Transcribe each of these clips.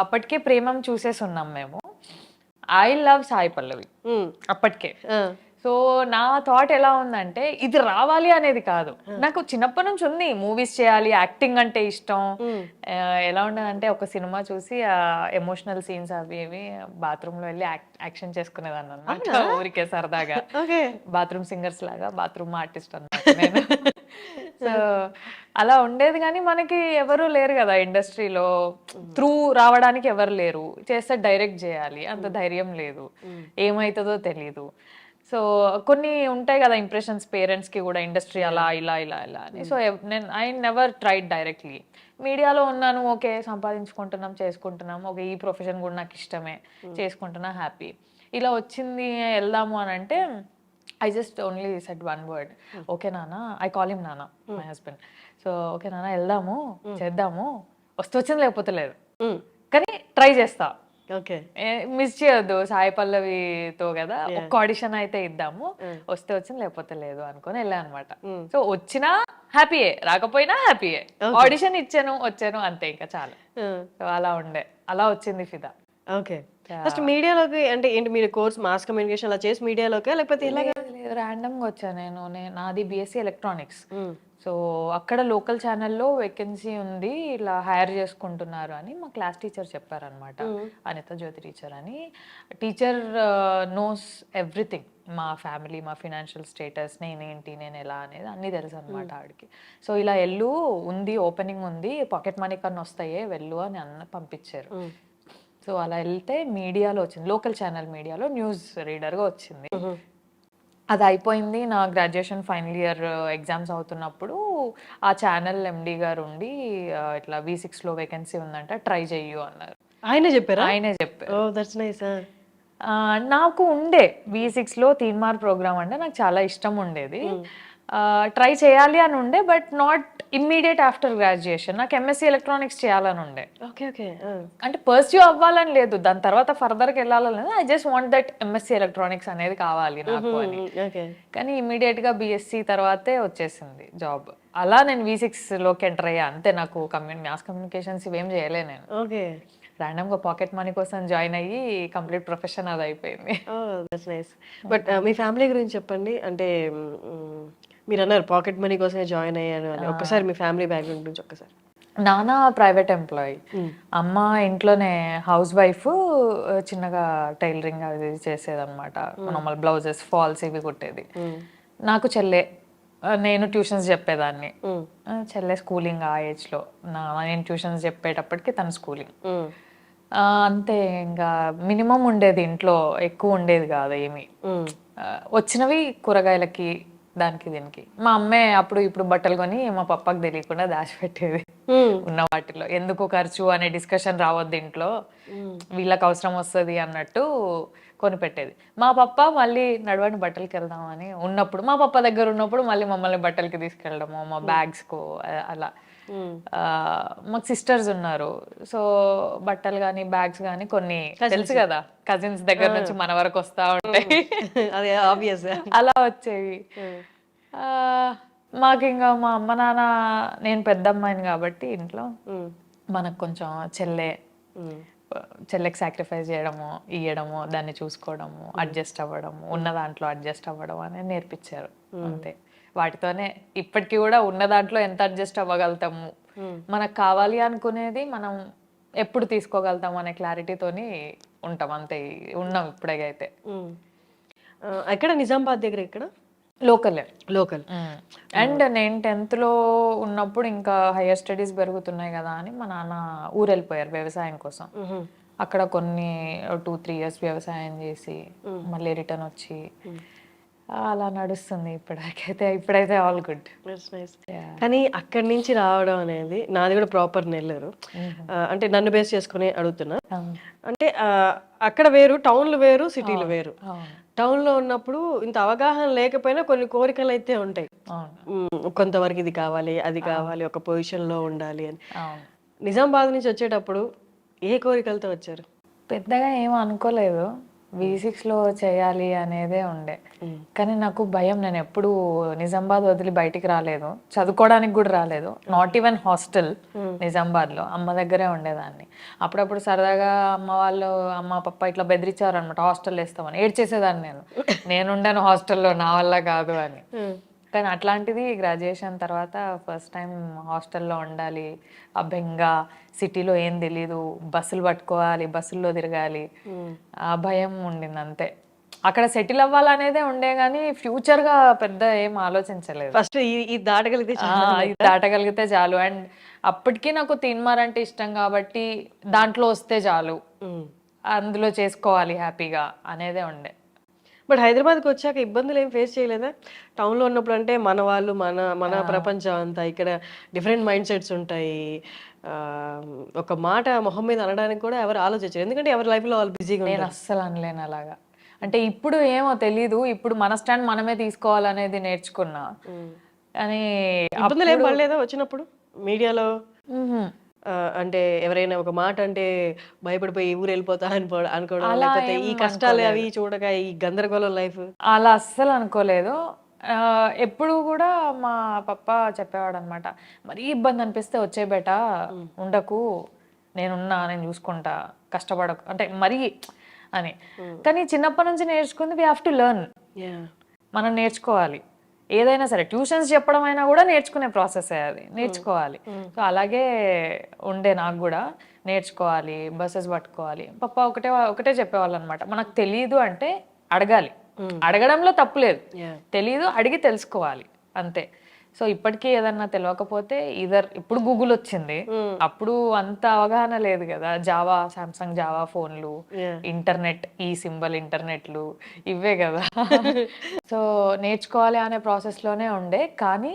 అప్పటికే ప్రేమం చూసేసి ఉన్నాం మేము. ఐ లవ్ సాయి పల్లవి అప్పటికే. సో నా థాట్ ఎలా ఉందంటే ఇది రావాలి అనేది కాదు, నాకు చిన్నప్పటి నుంచి ఉంది మూవీస్ చేయాలి, యాక్టింగ్ అంటే ఇష్టం. ఎలా ఉండదంటే ఒక సినిమా చూసి ఎమోషనల్ సీన్స్ అవి ఇవి బాత్రూమ్ లో వెళ్ళి యాక్షన్ చేసుకునేదాన్ని అన్నమాట, ఊరికే సరదాగా. బాత్రూమ్ సింగర్స్ లాగా బాత్రూమ్ ఆర్టిస్ట్ అన్నమాట నేను. సో అలా ఉండేది, కానీ మనకి ఎవరు లేరు కదా ఇండస్ట్రీలో, త్రూ రావడానికి ఎవరు లేరు, చేస్తే డైరెక్ట్ చేయాలి అంత ధైర్యం లేదు, ఏమవుతుందో తెలీదు. సో కొన్ని ఉంటాయి కదా ఇంప్రెషన్స్ పేరెంట్స్ కి కూడా, ఇండస్ట్రీ అలా ఇలా ఇలా ఇలా అని. సో నేను ఐ నెవర్ ట్రైడ్ డైరెక్ట్లీ. మీడియాలో ఉన్నాను, ఓకే సంపాదించుకుంటున్నాం చేసుకుంటున్నాం, ఓకే ఈ ప్రొఫెషన్ కూడా నాకు ఇష్టమే, చేసుకుంటున్నా హ్యాపీ. ఇలా వచ్చింది వెళ్దాము అని అంటే I just only said one word. Okay నానా, I call him నానా, my husband. సో ఓకే నానా వెళ్దాము, చేద్దాము, వచ్చింది లేకపోతే లేదు, కానీ ట్రై చేస్తా. ఓకే మిస్ చేయొద్దు సాయి పల్లవితో కదా, ఒక్క ఆడిషన్ అయితే ఇద్దాము, వస్తే వచ్చింది లేకపోతే లేదు అనుకొని వెళ్ళా అనమాట. సో వచ్చినా హ్యాపీయే, రాకపోయినా హ్యాపీయే, ఆడిషన్ ఇచ్చాను వచ్చాను అంతే, ఇంకా చాలా. సో అలా ఉండే, అలా వచ్చింది ఫిదా. ఓకే, ఫస్ట్ మీడియాలోకి అంటే ఏంటి, మీరు కోర్స్ మాస్ కమ్యూనికేషన్ అలా చేసి మీడియాలోకి, లేకపోతే ఇలాగే ర్యాండమ్ గా వచ్చా నేను. నాది బిఎస్సి ఎలక్ట్రానిక్స్. సో అక్కడ లోకల్ ఛానల్లో వేకెన్సీ ఉంది, ఇలా హైర్ చేసుకుంటున్నారు అని మా క్లాస్ టీచర్ చెప్పారనమాట, అనిత జ్యోతి టీచర్ అని. టీచర్ నోస్ ఎవ్రీథింగ్, మా ఫ్యామిలీ, మా ఫినాన్షియల్ స్టేటస్, నేనేంటి నేను ఎలా అనేది అన్నీ తెలుసు అనమాట ఆవిడకి. సో ఇలా వెళ్ళు, ఉంది ఓపెనింగ్ ఉంది, పాకెట్ మనీ కన్నా వస్తాయే వెళ్ళు అని పంపించారు. సో అలా వెళ్తే మీడియాలో వచ్చింది, లోకల్ ఛానల్ మీడియాలో న్యూస్ రీడర్గా వచ్చింది. అది అయిపోయింది. నా గ్రాడ్యుయేషన్ ఫైనల్ ఇయర్ ఎగ్జామ్స్ అవుతున్నప్పుడు ఆ ఛానల్ ఎండి గారు ఉండి ఇట్లా V6లో వేకెన్సీ ఉందంట, ట్రై చెయ్యు అన్నారు. ఆయనే చెప్పారు? ఆయనే చెప్పారు. Oh that's nice. నాకు ఉండే V6లో తీన్మార్ ప్రోగ్రామ్ అంటే నాకు చాలా ఇష్టం ఉండేది, ట్రై చేయాలి అని ఉండే, but not immediate after graduation. నాకు ఎంఎస్సీ ఎలక్ట్రానిక్స్ చేయాలని ఉండే. ఓకే ఓకే, అంటే పర్స్యూ అవ్వాలని లేదు, దాని తర్వాత ఫర్దర్కి వెళ్ళాలని లేదు, I just want that MSc electronics అనేది కావాలి నాకు అని. కానీ ఇమ్మీడియట్ గా బిఎస్సి తర్వాతే వచ్చేసింది జాబ్. అలా నేను V6లోకి ఎంటర్ అయ్యా అంతే. నాకు మాస్ కమ్యూనికేషన్స్ ఇవేం చేయలే నేను. ఓకే, ర్యాండమ్ గా పాకెట్ మనీ కోసం జాయిన్ అయ్యి కంప్లీట్ ప్రొఫెషన్ అది అయిపోయింది. That's nice. But me family గురించి చెప్పండి. అంటే మీరు అన్నారు పాకెట్ మనీ కోసమే జాయిన్ అయ్యాను అని, ఒక్కసారి మీ ఫ్యామిలీ బ్యాక్గ్రౌండ్ గురించి ఒక్కసారి. నాన్న ప్రైవేట్ ఎంప్లాయీ, అమ్మ ఇంట్లోనే హౌస్ వైఫ్, చిన్నగా టైలరింగ్ అది చేసేదన్నమాట, నార్మల్ బ్లౌజెస్ ఫాల్స్ ఇవి కుట్టేది. నాకు చెల్లె, నేను ట్యూషన్స్ చెప్పేదాన్ని, చెల్లె స్కూలింగ్ ఆ ఏజ్లో, నేను ట్యూషన్స్ చెప్పేటప్పటికి తను స్కూలింగ్. అంతే, ఇంకా మినిమం ఉండేది ఇంట్లో, ఎక్కువ ఉండేది కాదు ఏమి. వచ్చినవి కూరగాయలకి దానికి దీనికి. మా అమ్మే అప్పుడు ఇప్పుడు బట్టలు కొని మా పప్పకి తెలియకుండా దాచిపెట్టేది ఉన్న వాటిలో. ఎందుకు ఖర్చు అనే డిస్కషన్ రావద్దు ఇంట్లో, వీళ్ళకి అవసరం వస్తుంది అన్నట్టు కొనిపెట్టేది. మా పప్ప మళ్ళీ నడవండి బట్టలకి వెళ్దామని ఉన్నప్పుడు, మా పప్ప దగ్గర ఉన్నప్పుడు మళ్ళీ మమ్మల్ని బట్టలకి తీసుకెళ్ళడము, మా బ్యాగ్స్కు అలా. మాకు సిస్టర్స్ ఉన్నారు, సో బట్టలు కానీ బ్యాగ్స్ కానీ కొన్ని తెలుసు కదా, కజిన్స్ దగ్గర నుంచి మన వరకు వస్తా ఉంటాయి, అలా వచ్చేవి. మాకు ఇంకా మా అమ్మ నాన్న, నేను పెద్ద అమ్మాయిని కాబట్టి ఇంట్లో మనకు కొంచెం చెల్లెకి సాక్రిఫైస్ చేయడము, ఇయ్యడము, దాన్ని చూసుకోవడము, అడ్జస్ట్ అవ్వడము, ఉన్న దాంట్లో అడ్జస్ట్ అవ్వడం అనేది నేర్పించారు అంతే. వాటితోనే ఇప్పటికీ కూడా ఉన్న దాంట్లో ఎంత అడ్జస్ట్ అవ్వగలుగుతాము, మనకు కావాలి అనుకునేది మనం ఎప్పుడు తీసుకోగలుగుతాము అనే క్లారిటీతోని ఉంటాం అంతే. ఉన్నాం ఇప్పుడైతే. ఎక్కడ నిజామాబాద్ దగ్గర? ఇక్కడ లోకల్. అండ్ నేను 10th లో ఉన్నప్పుడు ఇంకా హైయర్ స్టడీస్ పెరుగుతున్నాయి కదా అని మా నాన్న ఊరు వెళ్ళిపోయారు వ్యవసాయం కోసం. అక్కడ కొన్ని 2-3 years వ్యవసాయం చేసి మళ్ళీ రిటర్న్ వచ్చి అలా నడుస్తుంది ఇప్పుడైతే ఆల్ గుడ్. కానీ అక్కడి నుంచి రావడం అనేది, నాది కూడా ప్రాపర్ నెల్లూరు, అంటే నన్ను బేస్ చేసుకుని అడుగుతున్నా. అంటే అక్కడ వేరు, టౌన్లు వేరు, సిటీలు వేరు. టౌన్లో ఉన్నప్పుడు ఇంత అవగాహన లేకపోయినా కొన్ని కోరికలు అయితే ఉంటాయి, కొంతవరకు ఇది కావాలి అది కావాలి, ఒక పొజిషన్లో ఉండాలి అని. నిజామాబాద్ నుంచి వచ్చేటప్పుడు ఏ కోరికలతో వచ్చారు? పెద్దగా ఏమో అనుకోలేదు, V6 లో చేయాలి అనేదే ఉండే, కానీ నాకు భయం. నేను ఎప్పుడు నిజామాబాద్ వదిలి బయటికి రాలేదు, చదువుకోవడానికి కూడా రాలేదు, నాట్ ఈవెన్ హాస్టల్. నిజామాబాద్లో అమ్మ దగ్గరే ఉండేదాన్ని. అప్పుడప్పుడు సరదాగా అమ్మ పప్ప ఇట్లా బెదిరించారు అనమాట, హాస్టల్ వేస్తామని. ఏడ్చేసేదాన్ని నేనుండాను హాస్టల్లో, నా వల్ల కాదు అని. కానీ అట్లాంటిది గ్రాడ్యుయేషన్ తర్వాత ఫస్ట్ టైం హాస్టల్లో ఉండాలి, ఆ బెంగ, సిటీలో ఏం తెలీదు, బస్సులు పట్టుకోవాలి, బస్సుల్లో తిరగాలి, ఆ భయం ఉండింది అంతే. అక్కడ సెటిల్ అవ్వాలనేదే ఉండే కానీ ఫ్యూచర్గా పెద్ద ఏం ఆలోచించలేదు. ఫస్ట్ ఇది దాటగలిగితే ఇది దాటగలిగితే చాలు. అండ్ అప్పటికీ నాకు తీన్మార్ అంటే ఇష్టం కాబట్టి దాంట్లో వస్తే చాలు, అందులో చేసుకోవాలి హ్యాపీగా అనేదే ఉండే. బట్ హైదరాబాద్కి వచ్చాక ఇబ్బందులు ఏం ఫేస్ చేయలేదా? టౌన్లో ఉన్నప్పుడు అంటే మన వాళ్ళు, మన ప్రపంచం అంతా, ఇక్కడ డిఫరెంట్ మైండ్ సెట్స్ ఉంటాయి. ఒక మాట మొహం మీద అనడానికి కూడా ఎవరు ఆలోచించారు, ఎందుకంటే ఎవరి లైఫ్లో వాళ్ళు బిజీగా ఉంటారు. నేను అస్సలు అనలేను అలాగా. అంటే ఇప్పుడు ఏమో తెలీదు, ఇప్పుడు మన స్టాండ్ మనమే తీసుకోవాలనేది నేర్చుకున్నా. కానీ ఇబ్బందులు ఏం పడలేదా వచ్చినప్పుడు మీడియాలో? అంటే ఎవరైనా ఒక మాట అంటే భయపడిపోయి ఊరు వెళ్ళిపోతా అనుకోవడం, లేకపోతే ఈ కష్టాలు అవి చూడక ఈ గందరగోళం లైఫ్? అలా అస్సలు అనుకోలేదు. ఎప్పుడు కూడా మా పప్ప చెప్పేవాడు అనమాట, మరీ ఇబ్బంది అనిపిస్తే వచ్చే బేట, ఉండకు, నేనున్నా, నేను చూసుకుంటా, కష్టపడకు అంటే మరీ అని. కానీ చిన్నప్పటి నుంచి నేర్చుకుంది, వీ హ్యావ్ టు లెర్న్. మనం నేర్చుకోవాలి ఏదైనా సరే. ట్యూషన్స్ చెప్పడం అయినా కూడా నేర్చుకునే ప్రాసెస్ అది, నేర్చుకోవాలి. సో అలాగే ఉండే నాకు కూడా, నేర్చుకోవాలి, బస్సెస్ పట్టుకోవాలి. పప్ప ఒకటే చెప్పేవాళ్ళు అనమాట, మనకు తెలియదు అంటే అడగాలి, అడగడంలో తప్పు లేదు, తెలీదు అడిగి తెలుసుకోవాలి అంతే. సో ఇప్పటికీ ఏదన్నా తెలియకపోతే ఇప్పుడు గూగుల్ వచ్చింది, అప్పుడు అంత అవగాహన లేదు కదా. జావా, సామ్సంగ్ జావా ఫోన్లు, ఇంటర్నెట్, ఈ సింబల్ ఇంటర్నెట్లు, ఇవే కదా. సో నేర్చుకోవాలి అనే ప్రాసెస్లోనే ఉండే. కానీ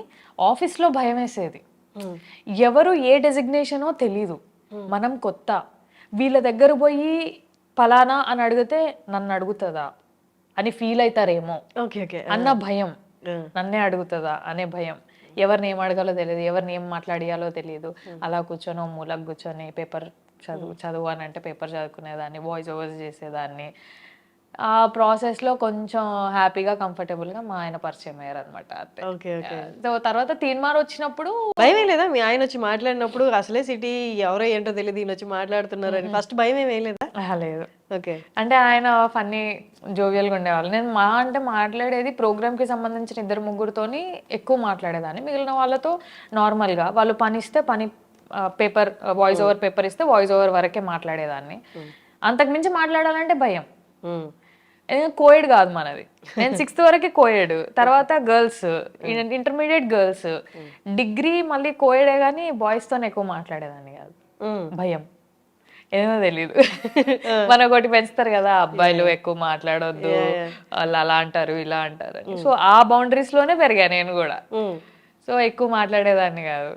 ఆఫీస్లో భయం వేసేది, ఎవరు ఏ డెసిగ్నేషనో తెలీదు, మనం కొత్త, వీళ్ళ దగ్గర పోయి ఫలానా అని అడిగితే నన్ను అడుగుతుందా అని ఫీల్ అవుతారేమో అన్న భయం, నన్నే అడుగుతుందా అనే భయం, ఎవరిని ఏం అడగాలో తెలియదు, ఎవరిని ఏం మాట్లాడియాలో తెలియదు. అలా కూర్చొని మూలకు కూర్చొని పేపర్ చదువు అని అంటే పేపర్ చదువుకునేదాన్ని, వాయిస్ ఓవర్స్ చేసేదాన్ని. ఆ ప్రాసెస్లో కొంచెం హ్యాపీగా, కంఫర్టబుల్గా మా ఆయన పరిచయం అయ్యారు అనమాట. సో తర్వాత తీన్మార్ వచ్చినప్పుడు భయం లేదా? మీ ఆయన వచ్చి మాట్లాడినప్పుడు అసలే సిటీ ఎవరో ఏంటో తెలియదు, ఈయన వచ్చి మాట్లాడుతున్నారు అని ఫస్ట్ భయం ఏమీ లేదా? లేదు. ఓకే. అంటే ఆయన ఫన్నీ, జోవియల్గా ఉండేవాళ్ళు. నేను మాట్లాడేది ప్రోగ్రామ్కి సంబంధించిన 2-3తోని ఎక్కువ మాట్లాడేదాన్ని. మిగిలిన వాళ్ళతో నార్మల్గా, వాళ్ళు పని ఇస్తే పని, పేపర్ వాయిస్ ఓవర్ పేపర్ ఇస్తే వాయిస్ ఓవర్ వరకే మాట్లాడేదాన్ని. అంతకుమించి మాట్లాడాలంటే భయం. కోయడ్ కాదు మనది, నేను 6th వరకే కోయడ్, తర్వాత గర్ల్స్, ఇంటర్మీడియట్ గర్ల్స్, డిగ్రీ మళ్ళీ కోయడే, కానీ బాయ్స్తో ఎక్కువ మాట్లాడేదాన్ని కాదు, భయం ఏమో తెలీదు. మనకొకటి పెంచుతారు కదా, అబ్బాయిలు ఎక్కువ మాట్లాడొద్దు, వాళ్ళు అలా అంటారు ఇలా అంటారు అని. సో ఆ బౌండరీస్ లోనే పెరిగా నేను కూడా. సో ఎక్కువ మాట్లాడేదాన్ని కాదు.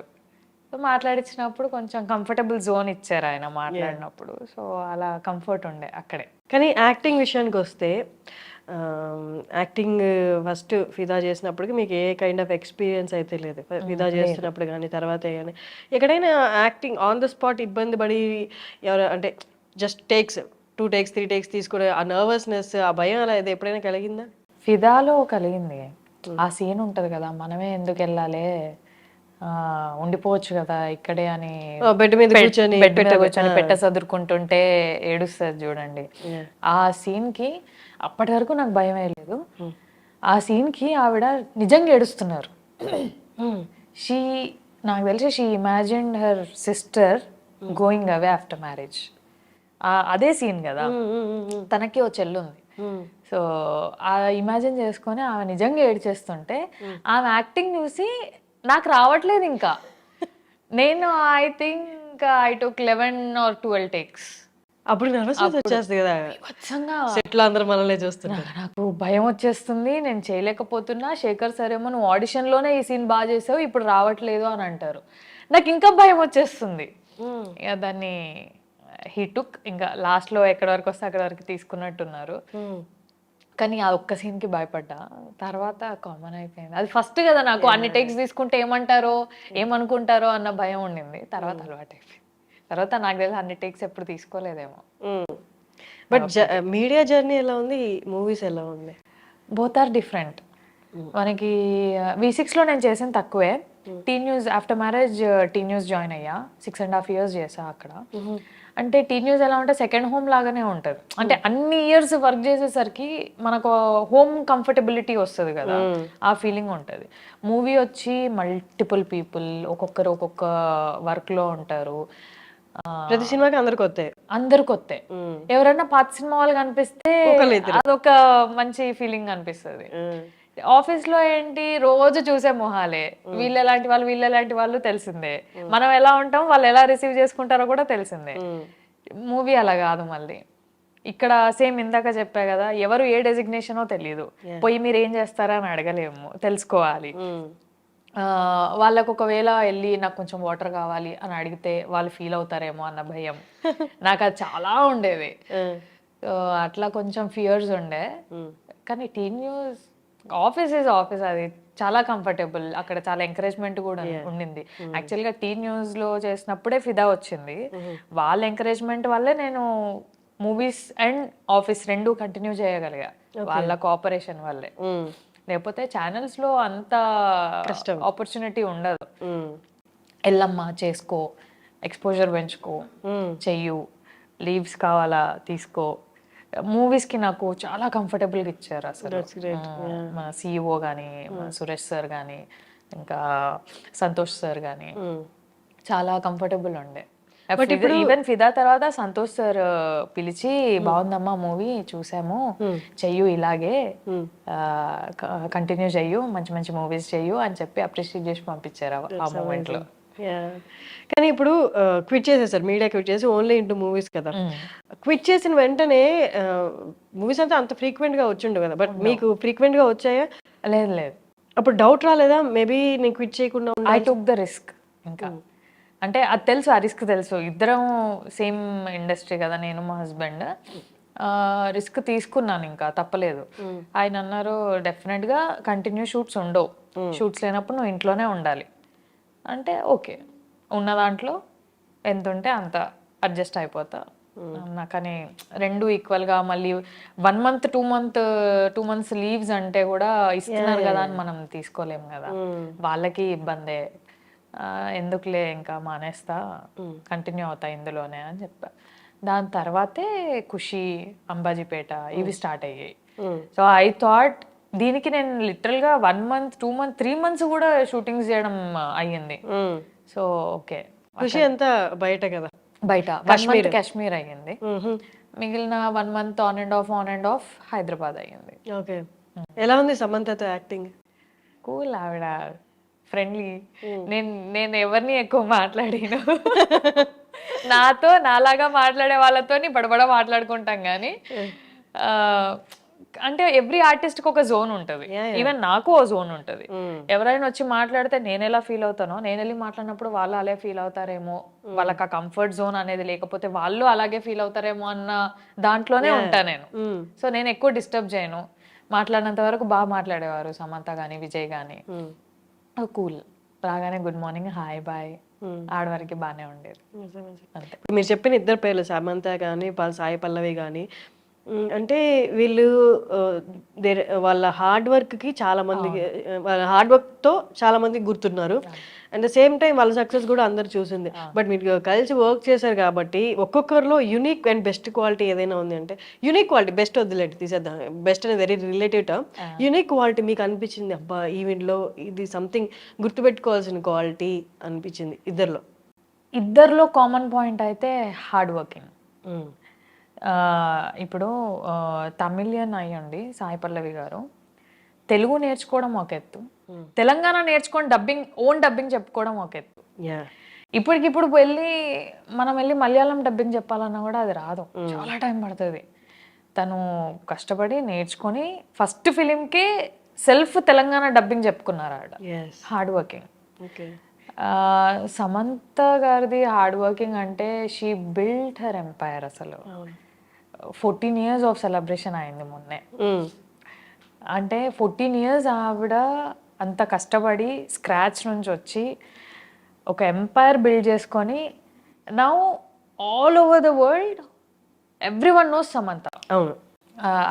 సో మాట్లాడించినప్పుడు కొంచెం కంఫర్టబుల్ జోన్ ఇచ్చారు ఆయన మాట్లాడినప్పుడు. సో అలా కంఫర్ట్ ఉండే అక్కడే. కానీ యాక్టింగ్ విషయానికి వస్తే, యాక్టింగ్ ఫస్ట్ ఫిదా చేసినప్పటికి మీకు ఏ కైండ్ ఆఫ్ ఎక్స్పీరియన్స్ అయితే లేదు, ఫిదా చేస్తున్నప్పుడు కానీ తర్వాత కానీ ఎక్కడైనా యాక్టింగ్ ఆన్ ద స్పాట్ ఇబ్బంది పడి ఎవరు అంటే జస్ట్ టేక్స్ 2 takes 3 takes తీసుకునే ఆ నర్వస్నెస్, ఆ భయం అలా ఇది ఎప్పుడైనా కలిగిందా? ఫిదాలో కలిగింది. ఆ సీన్ ఉంటది కదా, మనమే ఎందుకు వెళ్ళాలి, ఉండిపోవచ్చు కదా ఇక్కడే అని, బెడ్ మీద కూర్చొని పెట్ట చదువుకుంటుంటే ఏడుస్తుంది చూడండి. ఆ సీన్ కి అప్పటి వరకు నాకు భయం వేయలేదు. ఆ సీన్ కి ఆవిడ నిజంగా ఏడుస్తున్నారు. నాకు తెలిసి she imagined her sister going away after marriage. అదే సీన్ కదా, తనకి ఓ చెల్లు ఉంది. సో ఆ ఇమాజిన్ చేసుకొని ఆమె నిజంగా ఏడ్చేస్తుంటే ఆమె యాక్టింగ్ చూసి నాకు రావట్లేదు ఇంకా. నేను I think I took 11 or 12 takes. అప్పుడు నర్వస్నెస్ వచ్చేస్తుంది కదా, సెట్లో అందరూ మనల్ని చూస్తున్నారు, నాకు భయం వచ్చేస్తుంది, నేను చేయలేకపోతున్నా. శేఖర్ సార్ ఏమో నువ్వు ఆడిషన్లోనే ఈ సీన్ బాగా చేసావు, ఇప్పుడు రావట్లేదు అని అంటారు. నాకు ఇంకా భయం వచ్చేస్తుంది. ఇక దాన్ని హీ టుక్, ఇంకా లాస్ట్లో ఎక్కడి వరకు వస్తే అక్కడి వరకు తీసుకున్నట్టున్నారు. కానీ ఆ ఒక్క సీన్కి భయపడ్డా, తర్వాత కామన్ అయిపోయింది. అది ఫస్ట్ కదా నాకు, అన్ని టేక్స్ తీసుకుంటే ఏమంటారో ఏమనుకుంటారో అన్న భయం ఉండింది. తర్వాత అలవాటు అయిపోయింది. తర్వాత నాకు తెలిసి అన్ని టేక్స్ ఎప్పుడు తీసుకోలేదేమో. బట్ మీడియా జర్నీ ఎలా ఉంది, మూవీస్ ఎలా ఉంది? Both are different. మనకి V6 లో నేను చేసిన తక్కువే. T news after marriage T news join అయ్యా, 6.5 years చేసా అక్కడ. అంటే టీ న్యూస్ ఎలా ఉంటే సెకండ్ హోమ్ లాగానే ఉంటుంది. అంటే అన్ని ఇయర్స్ వర్క్ చేసేసరికి మనకు హోమ్ కంఫర్టబిలిటీ వస్తుంది కదా, ఆ ఫీలింగ్ ఉంటుంది. మూవీ వచ్చి మల్టిపుల్ పీపుల్, ఒక్కొక్కరు ఒక్కొక్క వర్క్ లో ఉంటారు. ప్రతి సినిమాకి అందరు కొత్త. ఎవరైనా పాత సినిమా వాళ్ళు కనిపిస్తే అదొక మంచి ఫీలింగ్ అనిపిస్తుంది. ఆఫీస్ లో ఏంటి, రోజు చూసే మొహాలే, వీళ్ళు ఎలాంటి వాళ్ళు తెలిసిందే, మనం ఎలా ఉంటాం వాళ్ళు ఎలా రిసీవ్ చేసుకుంటారో కూడా తెలిసిందే. మూవీ అలా కాదు. మళ్ళీ ఇక్కడ సేమ్ ఇందాక చెప్పా కదా, ఎవరు ఏ డెసిగ్నేషనో తెలియదు, పోయి మీరు ఏం చేస్తారా అని అడగలేము, తెలుసుకోవాలి. వాళ్ళకు ఒకవేళ వెళ్ళి నాకు కొంచెం వాటర్ కావాలి అని అడిగితే వాళ్ళు ఫీల్ అవుతారేమో అన్న భయం నాకు అది చాలా ఉండేది. అట్లా కొంచెం ఫియర్స్ ఉండే. కానీ T news office is office, అది చాలా కంఫర్టబుల్. అక్కడ చాలా ఎంకరేజ్మెంట్ కూడా ఉండింది. యాక్చువల్గా టీ న్యూస్ లో చేసినప్పుడే ఫిదా వచ్చింది. వాళ్ళ ఎంకరేజ్మెంట్ వల్లే నేను మూవీస్ అండ్ ఆఫీస్ రెండు కంటిన్యూ చేయగలిగా, వాళ్ళ కోఆపరేషన్ వల్లే. లేకపోతే ఛానల్స్ లో అంత ఆపర్చునిటీ ఉండదు. ఎల్లమ్మా చేసుకో, ఎక్స్పోజర్ పెంచుకో, చెయ్యు, లీవ్స్ కావాలా తీసుకో. మూవీస్ కి నాకు చాలా కంఫర్టబుల్గా ఇచ్చారు అసలు. మన CEO కానీ, మన సురేష్ సార్ కానీ, ఇంకా సంతోష్ సార్ కానీ చాలా కంఫర్టబుల్ ఉండే. ఈవెన్ ఫిదా తర్వాత సంతోష్ సార్ పిలిచి, బాగుందమ్మా మూవీ చూసాము, చెయ్యు ఇలాగే కంటిన్యూ చెయ్యు, మంచి మంచి మూవీస్ చెయ్యు అని చెప్పి అప్రిషియేట్ చేసి పంపించారు ఆ మూమెంట్ లో. కానీ ఇప్పుడు క్విట్ చేసేసారు, మీడియా క్విట్ చేసి ఓన్లీ ఇంటూ మూవీస్ కదా. క్విట్ చేసిన వెంటనే మూవీస్ అంతా అంత ఫ్రీక్వెంట్ గా వచ్చిండు కదా, బట్ మీకు ఫ్రీక్వెంట్ గా వచ్చాయా? లేదు. అప్పుడు డౌట్ రాలేదా, మేబీ నేను క్విట్ చేయకుండా? I took the risk. ఇంకా అంటే అది తెలుసు, ఆ రిస్క్ తెలుసు. ఇద్దరం సేమ్ ఇండస్ట్రీ కదా, నేను మా హస్బెండ్. రిస్క్ తీసుకున్నాను, ఇంకా తప్పలేదు. ఆయన అన్నారు డెఫినెట్ గా కంటిన్యూ షూట్స్ ఉండవు, షూట్స్ లేనప్పుడు నువ్వు ఇంట్లోనే ఉండాలి అంటే ఓకే, ఉన్న దాంట్లో ఎంత ఉంటే అంత అడ్జస్ట్ అయిపోతా. కానీ రెండు ఈక్వల్గా మళ్ళీ 1 month 2 months లీవ్స్ అంటే కూడా ఇస్తున్నారు కదా అని మనం తీసుకోలేము కదా, వాళ్ళకి ఇబ్బందే. ఎందుకులే ఇంకా మానేస్తా, కంటిన్యూ అవుతా ఇందులోనే అని చెప్పా. దాని తర్వాతే ఖుషి, అంబాజీపేట ఇవి స్టార్ట్ అయ్యాయి. సో ఐ థాట్ దీనికి నేను లిటరల్ గా 1 month 2 months 3 months కూడా షూటింగ్స్ చేయడం అయ్యింది. సో ఓకే, ఖుషి అంతా బయట కదా, బయట 1 month కాశ్మీర్ అయ్యింది, మిగిలిన 1 month on and of Hyderabad అయ్యింది. ఓకే. ఎలా ఉంది సమంతతో యాక్టింగ్? కూల్, ఆవిడ ఫ్రెండ్లీ. నేను ఎవరిని ఎక్కువ మాట్లాడిను, నాతో నాలాగా మాట్లాడే వాళ్ళతో బడబడ మాట్లాడుకుంటాం కానీ, అంటే ఎవ్రీ ఆర్టిస్ట్ కి ఒక జోన్ ఉంటుంది. ఈవెన్ నాకు ఓ జోన్ ఉంటుంది. ఎవరైనా వచ్చి మాట్లాడితే నేను ఎలా ఫీల్ అవుతానో, నేను వెళ్ళి మాట్లాడినప్పుడు వాళ్ళు అలాగే ఫీల్ అవుతారేమో, వాళ్ళకి ఆ కంఫర్ట్ జోన్ అనేది లేకపోతే వాళ్ళు అలాగే ఫీల్ అవుతారేమో అన్న దాంట్లోనే ఉంటా నేను. సో నేను ఎక్కువ డిస్టర్బ్ చేయను. మాట్లాడినంత వరకు బాగా మాట్లాడేవారు సమంత గానీ, విజయ్ గానీ. కూల్, రాగానే గుడ్ మార్నింగ్, హాయ్ బాయ్, ఆడవారికి బాగానే ఉండేది. అంతే. మీరు చెప్పిన ఇద్దరు పేర్లు సమంత కానీ, సాయి పల్లవి కానీ, అంటే వీళ్ళు వాళ్ళ హార్డ్ వర్క్ కి చాలా మందికి, వాళ్ళ హార్డ్ వర్క్ తో చాలా మందికి గుర్తున్నారు. అట్ ద సేమ్ టైం వాళ్ళ సక్సెస్ కూడా అందరు చూసింది. బట్ మీరు కలిసి వర్క్ చేశారు కాబట్టి ఒక్కొక్కరిలో యూనిక్ అండ్ బెస్ట్ క్వాలిటీ ఏదైనా ఉంది అంటే, యూనిక్ క్వాలిటీ, బెస్ట్ వద్దులేండి తీసేద్దాం, బెస్ట్ అనేది very relative term. Unique quality మీకు అనిపించింది, అబ్బా ఈవెంట్లో ఇది సంథింగ్ గుర్తుపెట్టుకోవాల్సిన క్వాలిటీ అనిపించింది ఇద్దరిలో కామన్ పాయింట్ అయితే హార్డ్ వర్కింగ్. ఇప్పుడు తమిళియన్ అయ్యండి సాయి పల్లవి గారు, తెలుగు నేర్చుకోవడం ఒక ఎత్తు, తెలంగాణ నేర్చుకొని ఓన్ డబ్బింగ్ చెప్పుకోవడం ఒక ఎత్తు. ఇప్పటికిప్పుడు మనం వెళ్ళి మలయాళం డబ్బింగ్ చెప్పాలన్నా కూడా అది రాదు, చాలా టైం పడుతుంది. తను కష్టపడి నేర్చుకొని ఫస్ట్ ఫిలింకి సెల్ఫ్ తెలంగాణ డబ్బింగ్ చెప్పుకున్నారు ఆవిడ. Hard working. సమంత గారిది హార్డ్ వర్కింగ్ అంటే షీ బిల్ట్ హర్ ఎంపైర్. అసలు 14 years ఆఫ్ సెలబ్రేషన్ అయింది మొన్నే. అంటే 14 years ఆవిడ అంత కష్టపడి స్క్రాచ్ నుంచి వచ్చి ఒక ఎంపైర్ బిల్డ్ చేసుకొని now all over the world everyone knows Samantha. అవును.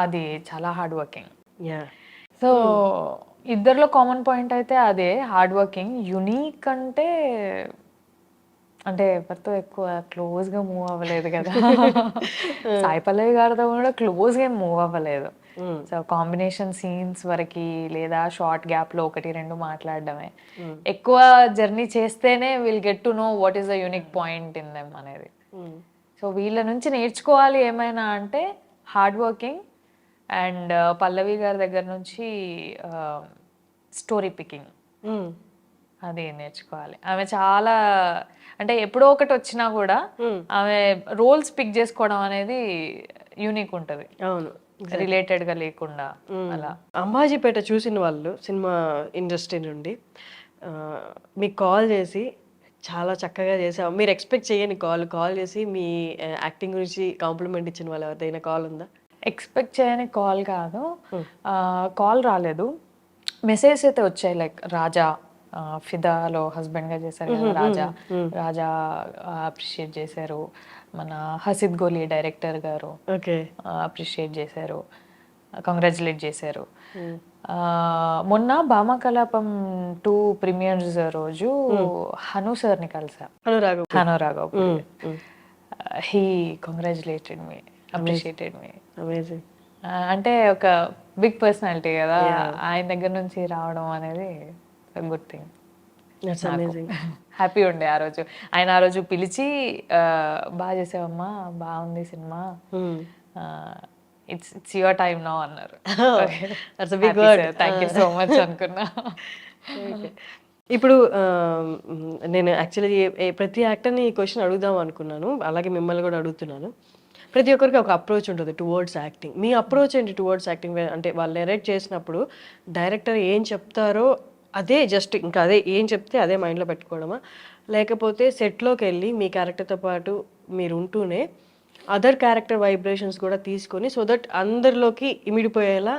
అది చాలా హార్డ్ వర్కింగ్. యా. సో ఇద్దరిలో కామన్ పాయింట్ అయితే అదే, హార్డ్ వర్కింగ్. యునీక్ అంటే ఎవరితో ఎక్కువ క్లోజ్ గా మూవ్ అవ్వలేదు కదా. సాయి పల్లవి గారితో కూడా క్లోజ్ గా మూవ్ అవ్వలేదు. సో కాంబినేషన్ సీన్స్ వరకు లేదా షార్ట్ గ్యాప్ లో 1-2 మాట్లాడడమే. ఎక్కువ జర్నీ చేస్తేనే will get to know what is the unique point in them అనేది. సో వీళ్ళ నుంచి నేర్చుకోవాలి ఏమైనా అంటే హార్డ్ వర్కింగ్, అండ్ పల్లవి గారి దగ్గర నుంచి స్టోరీ పికింగ్, అది నేర్చుకోవాలి. ఆమె చాలా ఎప్పుడో ఒకటి వచ్చినా కూడా ఆమె రోల్స్ పిక్ చేసుకోవడం అనేది యూనిక్ ఉంటది. అవును, రిలేటెడ్ గా లేకుండా అలా. అంబాజీపేట చూసిన వాళ్ళు సినిమా ఇండస్ట్రీ నుండి మీకు కాల్ చేసి చాలా చక్కగా చేసావు, మీరు ఎక్స్పెక్ట్ చేయని కాల్ చేసి మీ యాక్టింగ్ గురించి కాంప్లిమెంట్ ఇచ్చిన వాళ్ళు ఎవరిదైనా కాల్ ఉందా? ఎక్స్పెక్ట్ చేయని కాల్ కాదు, కాల్ రాలేదు, మెసేజ్ అయితే వచ్చాయి. లైక్ రాజా ఫిదాలో హస్బెండ్ గా చేశారు కదా, రాజా అప్రిషియేట్ చేశారు. మన హసిద్ గోలీ డైరెక్టర్ గారు అప్రిషియేట్ చేశారు, కంగ్రాచులేట్ చేశారు. మొన్న భామకలాపం 2 ప్రీమియర్స్ రోజు హను సార్ని కలిసా, Hanu Raghav. He congratulated me, appreciated me. ఒక బిగ్ పర్సనాలిటీ కదా, ఆయన దగ్గర నుంచి రావడం అనేది గుడ్ థింగ్. హ్యాపీ ఉండే ఆ రోజు. ఆయన ఆ రోజు పిలిచి బాగా చేసావమ్మా, బాగుంది cinema, it's your time now అన్నారు. థ్యాంక్ యూ సో మచ్ అనుకున్నా. ఇప్పుడు నేను యాక్చువల్లీ ప్రతి యాక్టర్ని ఈ క్వశ్చన్ అడుగుదాం అనుకున్నాను, అలాగే మిమ్మల్ని కూడా అడుగుతున్నాను. ప్రతి ఒక్కరికి ఒక అప్రోచ్ ఉంటుంది టువర్డ్స్ యాక్టింగ్. మీ అప్రోచ్ ఏంటి టువర్డ్స్ యాక్టింగ్? అంటే వాళ్ళు నెరేట్ చేసినప్పుడు డైరెక్టర్ ఏం చెప్తారో అదే జస్ట్ ఇంకా అదే ఏం చెప్తే అదే మైండ్లో పెట్టుకోవడమా, లేకపోతే సెట్లోకి వెళ్ళి మీ క్యారెక్టర్తో పాటు మీరు ఉంటూనే అదర్ క్యారెక్టర్ వైబ్రేషన్స్ కూడా తీసుకొని సో దట్ అందరిలోకి ఇమిడిపోయేలా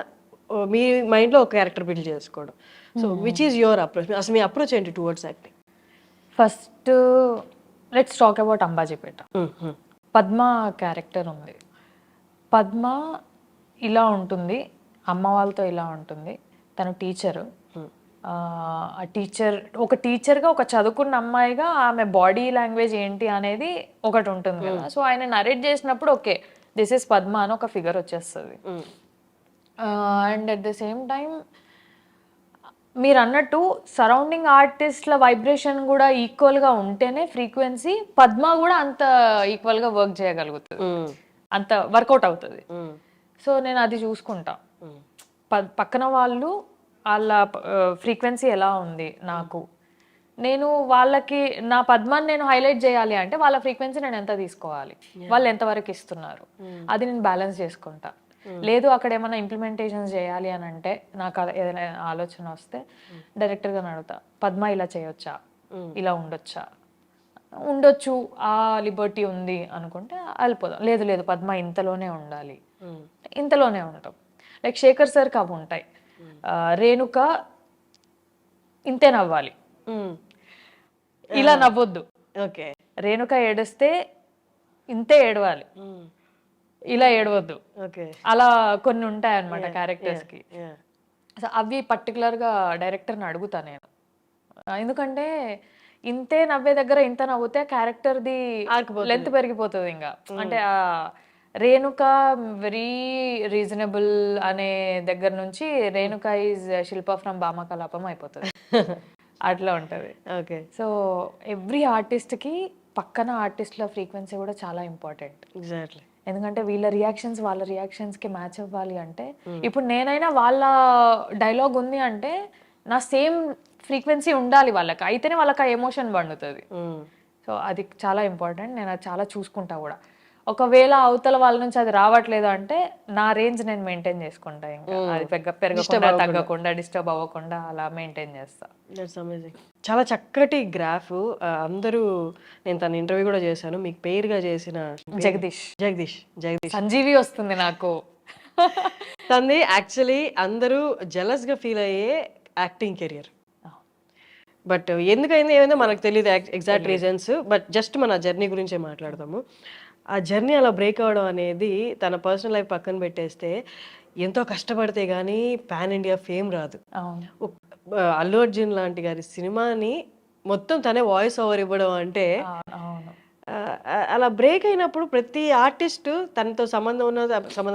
మీ మైండ్లో ఒక క్యారెక్టర్ బిల్డ్ చేసుకోవడం? So which is your approach? అసలు మీ అప్రోచ్ ఏంటి towards acting? First let's talk about Ambajipeta. Padma character ఉంది. పద్మ ఇలా ఉంటుంది, అమ్మ వాళ్ళతో ఇలా ఉంటుంది. తను టీచరు. ఒక టీచర్గా, ఒక చదువుకున్న అమ్మాయిగా ఆమె బాడీ లాంగ్వేజ్ ఏంటి అనేది ఒకటి ఉంటుంది కదా. సో ఆయన నరేట్ చేసినప్పుడు ఓకే దిస్ ఇస్ పద్మ అని ఒక ఫిగర్ వచ్చేస్తుంది. And at the same time మీరు అన్నట్టు సరౌండింగ్ ఆర్టిస్ట్ల వైబ్రేషన్ కూడా ఈక్వల్గా ఉంటేనే ఫ్రీక్వెన్సీ పద్మ కూడా అంత ఈక్వల్గా వర్క్ చేయగలుగుతుంది, అంత వర్కౌట్ అవుతుంది. సో నేను అది చూసుకుంటా, పక్కన వాళ్ళు వాళ్ళ ఫ్రీక్వెన్సీ ఎలా ఉంది, నేను వాళ్ళకి నా పద్మాన్ని నేను హైలైట్ చేయాలి అంటే వాళ్ళ ఫ్రీక్వెన్సీ నేను ఎంత తీసుకోవాలి, వాళ్ళు ఎంతవరకు ఇస్తున్నారు, అది నేను బ్యాలెన్స్ చేసుకుంటా. లేదు అక్కడ ఏమైనా ఇంప్లిమెంటేషన్స్ చేయాలి అని అంటే నాకు ఏదైనా ఆలోచన వస్తే డైరెక్టర్గా అడుగుతా, పద్మ ఇలా చేయొచ్చా, ఇలా ఉండొచ్చు, ఆ లిబర్టీ ఉంది అనుకుంటే వెళ్ళిపోదాం. లేదు పద్మ ఇంతలోనే ఉండాలి, ఇంతలోనే ఉంటాం. లైక్ శేఖర్ సార్కి అవి ఉంటాయి, రేణుక ఇంతే నవ్వాలి, ఇలా నవ్వొద్దు, ఓకే రేణుక ఏడిస్తే ఇంతే ఏడవాలి, ఇలా ఏడవద్దు, అలా కొన్ని ఉంటాయి అన్నమాట క్యారెక్టర్స్ కి. అవి పర్టికులర్గా డైరెక్టర్ని అడుగుతా నేను, ఎందుకంటే ఇంతే నవ్వే దగ్గర ఇంత నవ్వుతే క్యారెక్టర్ది లెంత్ పెరిగిపోతుంది. ఇంకా రేణుక వెరీ రీజనబుల్ అనే దగ్గర నుంచి Renuka is Shilpa from Bhamakalapam అయిపోతుంది. అట్లా ఉంటుంది. ఓకే, సో ఎవ్రీ ఆర్టిస్ట్కి పక్కన ఆర్టిస్ట్ల ఫ్రీక్వెన్సీ కూడా చాలా ఇంపార్టెంట్. ఎగ్జాక్ట్లీ, ఎందుకంటే వీళ్ళ రియాక్షన్స్ వాళ్ళ రియాక్షన్స్కి మ్యాచ్ అవ్వాలి అంటే, ఇప్పుడు నేనైనా వాళ్ళ డైలాగ్ ఉంది అంటే నా సేమ్ ఫ్రీక్వెన్సీ ఉండాలి వాళ్ళకి, అయితేనే వాళ్ళకి ఆ ఎమోషన్ పండుతుంది. సో అది చాలా ఇంపార్టెంట్, నేను అది చాలా చూసుకుంటా కూడా. ఒకవేళ అవతల వాళ్ళ నుంచి అది రావట్లేదు అంటే నా రేంజ్ నేను మెయింటైన్ చేసుకుంటా, ఇంకా అది పెరగకుండా తగ్గకుండా డిస్టర్బ్ అవ్వకుండా అలా మెయింటైన్ చేస్తా. That's amazing. చాలా చక్కటి గ్రాఫ్. అందరూ, నేను తన ఇంటర్వ్యూ కూడా చేశాను, మీకు పేరుగా చేసిన జగదీష్ సంజీవి వస్తుంది నాకు. తనది యాక్చువల్లీ అందరూ జెలస్ గా ఫీల్ అయ్యే యాక్టింగ్ కెరియర్. బట్ ఎందుకైంది ఏమైందో మనకు తెలియదు ఎగ్జాక్ట్ రీజన్స్, బట్ జస్ట్ మన జర్నీ గురించే మాట్లాడతాము. ఆ జర్నీ అలా బ్రేక్ అవ్వడం అనేది తన పర్సనల్ లైఫ్ పక్కన పెట్టేస్తే ఎంతో కష్టపడితే గానీ పాన్ ఇండియా ఫేమ్ రాదు. అవును. అల్లు అర్జున్ లాంటి గారి సినిమాని మొత్తం తనే వాయిస్ ఓవర్ ఇవ్వడం అంటే అవును. అలా బ్రేక్ అయినప్పుడు ప్రతి ఆర్టిస్ట్ తనతో సంబంధం ఉన్న సంబంధం